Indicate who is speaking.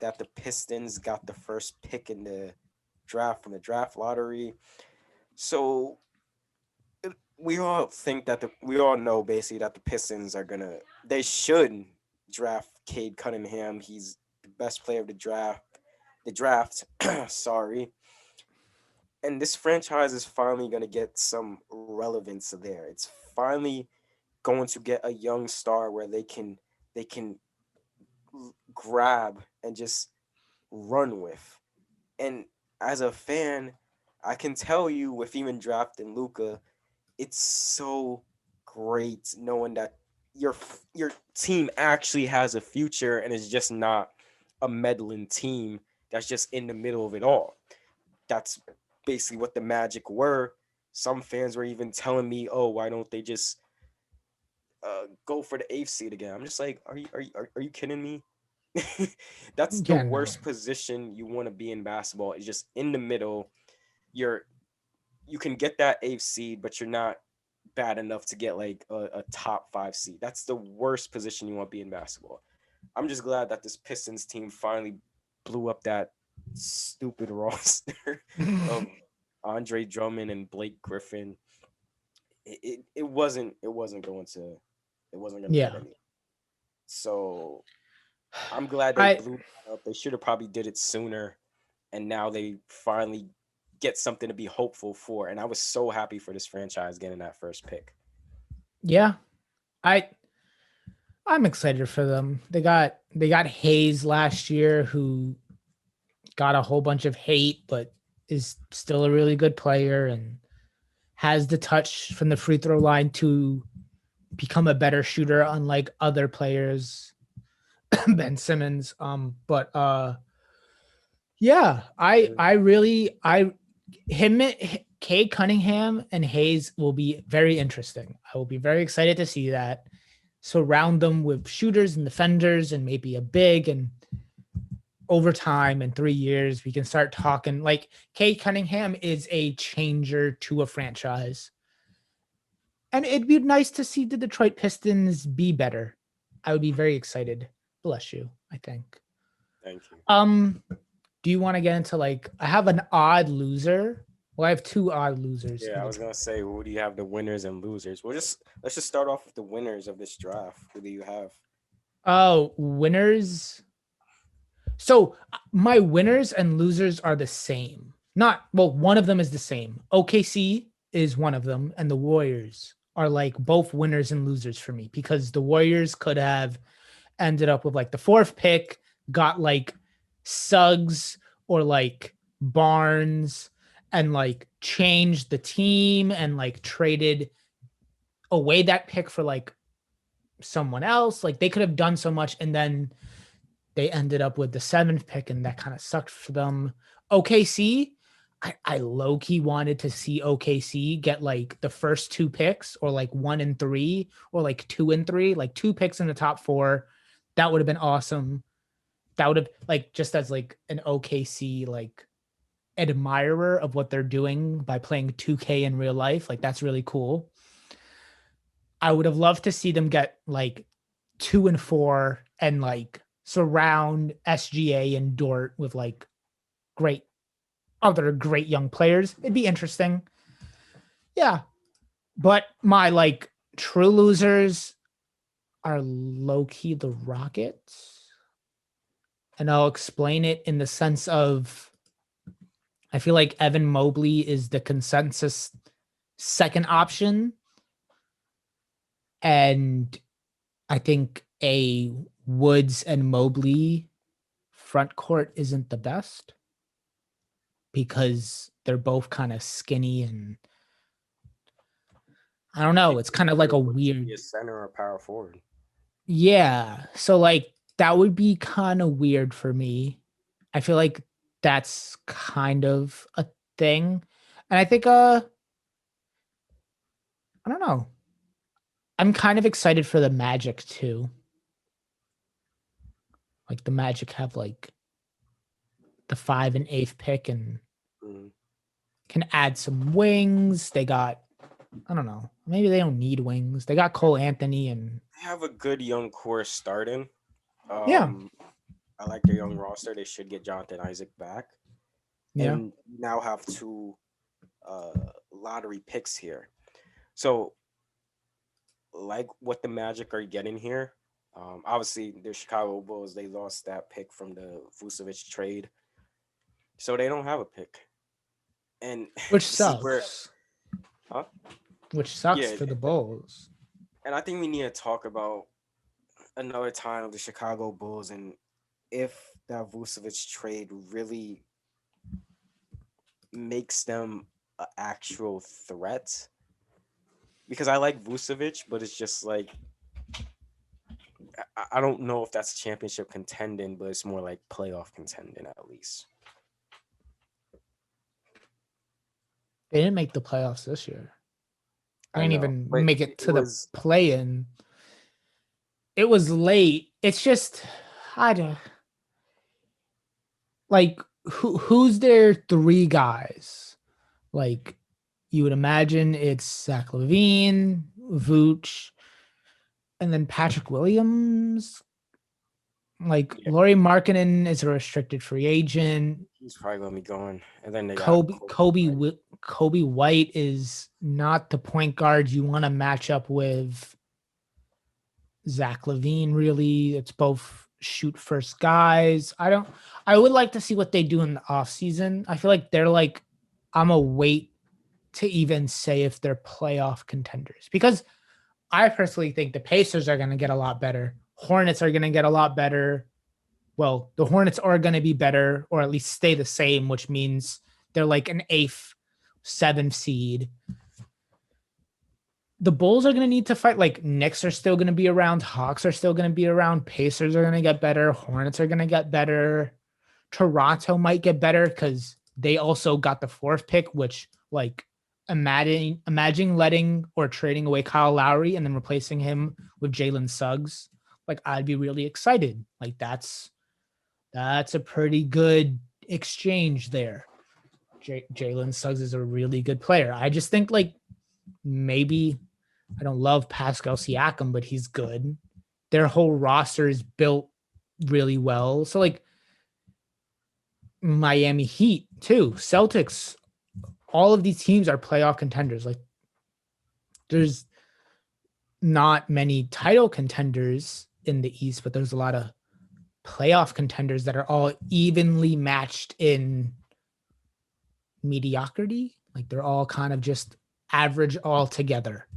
Speaker 1: that the Pistons got the first pick in the draft from the draft lottery. So we all think that we all know basically that the Pistons are gonna they should draft Cade Cunningham. He's the best player of the draft. The draft, sorry. And this franchise is finally gonna get some relevance there. It's finally going to get a young star where they can grab and just run with. And as a fan, I can tell you with even drafting Luca, it's so great knowing that your team actually has a future and is just not a meddling team that's just in the middle of it all. That's basically what the Magic were. Some fans were even telling me, "Oh, why don't they just go for the eighth seed again?" I'm just like, are you kidding me? That's the
Speaker 2: Yeah, no.
Speaker 1: worst position you want to be in basketball. Is just in the middle. You're you can get that eighth seed, but you're not bad enough to get like a top five seed. That's the worst position you want to be in basketball. I'm just glad that this Pistons team finally blew up that stupid roster of Andre Drummond and Blake Griffin. It wasn't gonna get
Speaker 2: Yeah.
Speaker 1: any. So I'm glad they
Speaker 2: I
Speaker 1: blew that up. They should have probably did it sooner, and now they finally get something to be hopeful for. And I was so happy for this franchise getting that first pick.
Speaker 2: yeah. I I'm excited for them. They got Hayes last year who got a whole bunch of hate but is still a really good player and has the touch from the free throw line to become a better shooter unlike other players. Ben Simmons. But yeah, I really I him Kay Cunningham and Hayes will be very interesting. I will be very excited to see that. Surround them with shooters and defenders and maybe a big, and over time in 3 years we can start talking like Kay Cunningham is a changer to a franchise. And it'd be nice to see the Detroit Pistons be better. I would be very excited. Bless you, I think.
Speaker 1: Thank you.
Speaker 2: Um, do you want to get into like I have an odd loser? Well, I have two odd losers
Speaker 1: Yeah,
Speaker 2: in
Speaker 1: I
Speaker 2: the
Speaker 1: was
Speaker 2: draft.
Speaker 1: gonna say, who do you have the winners and losers? Let's just start off with the winners of this draft. Who do you have?
Speaker 2: Oh, winners. So my winners and losers are the same. Not well, one of them is the same. OKC is one of them, and the Warriors are like both winners and losers for me because the Warriors could have ended up with like the fourth pick, got like Suggs or like Barnes and like changed the team and like traded away that pick for like someone else. Like they could have done so much and then they ended up with the seventh pick and that kind of sucked for them. OKC, I low key wanted to see OKC get like the first two picks or like 1 and 3 or like 2 and 3, like two picks in the top four. That would have been awesome. That would have like just as like an OKC like admirer of what they're doing by playing 2K in real life. Like that's really cool. I would have loved to see them get like 2 and 4 and like surround SGA and Dort with like great other great young players. It'd be interesting. Yeah. But my like true losers are low key the Rockets. And I'll explain it in the sense of I feel like Evan Mobley is the consensus second option. And I think a Woods and Mobley front court isn't the best because they're both kind of skinny and I don't
Speaker 1: Do
Speaker 2: know.
Speaker 1: you
Speaker 2: It's kind of like
Speaker 1: consider
Speaker 2: a
Speaker 1: Woods to be
Speaker 2: weird,
Speaker 1: a center or power forward?
Speaker 2: yeah. So like that would be kind of weird for me. I feel like that's kind of a thing, and I think I don't know. I'm kind of excited for the Magic too. Like the Magic have like the 5 and 8th pick and
Speaker 1: Mm.
Speaker 2: can add some wings. They got I don't know. Maybe they don't need wings. They got Cole Anthony and
Speaker 1: They have a good young core starting.
Speaker 2: yeah,
Speaker 1: Um, I like their young roster. They should get Jonathan Isaac back,
Speaker 2: Yeah.
Speaker 1: and now have two lottery picks here. So, like what the Magic are getting here. Obviously, the Chicago Bulls, they lost that pick from the Vucevic trade, so they don't have a pick. And
Speaker 2: Which
Speaker 1: this is where,
Speaker 2: sucks.
Speaker 1: huh?
Speaker 2: Which sucks
Speaker 1: Yeah,
Speaker 2: for the Bulls.
Speaker 1: and I think we need to talk about another time of the Chicago Bulls and if that Vucevic trade really makes them an actual threat. Because I like Vucevic, but it's just like I don't know if that's championship contending, but it's more like playoff contending at least.
Speaker 2: They didn't make the playoffs this year. They
Speaker 1: I
Speaker 2: didn't
Speaker 1: know,
Speaker 2: even
Speaker 1: but
Speaker 2: make it
Speaker 1: it
Speaker 2: to the
Speaker 1: was
Speaker 2: play-in. It was late. It's just I don't like who's their three guys? Like you would imagine it's Zach LaVine, Vooch, and then Patrick Williams. Like
Speaker 1: yeah,
Speaker 2: Laurie Markkinen is a restricted free agent.
Speaker 1: he's probably gonna be going, and then they got
Speaker 2: Kobe Kobe Kobe White is not the point guard you want to match up with Zach LaVine. Really, it's both shoot first guys. I would like to see what they do in the offseason. I feel like they're like I'm a wait to even say if they're playoff contenders because I personally think the Pacers are going to get a lot better. Hornets are going to get a lot better. Well, the Hornets are going to be better or at least stay the same, which means they're like an eighth, seventh seed. The Bulls are going to need to fight. Like Knicks are still going to be around. Hawks are still going to be around. Pacers are going to get better. Hornets are going to get better. Toronto might get better because they also got the fourth pick, which like imagine letting or trading away Kyle Lowry and then replacing him with Jalen Suggs. Like I'd be really excited. Like that's a pretty good exchange there. Jalen Suggs is a really good player. I just think like maybe I don't love Pascal Siakam, but he's good. Their whole roster is built really well. So like Miami Heat too, Celtics, all of these teams are playoff contenders. Like there's not many title contenders in the East, but there's a lot of playoff contenders that are all evenly matched in mediocrity. Like they're all kind of just average all together.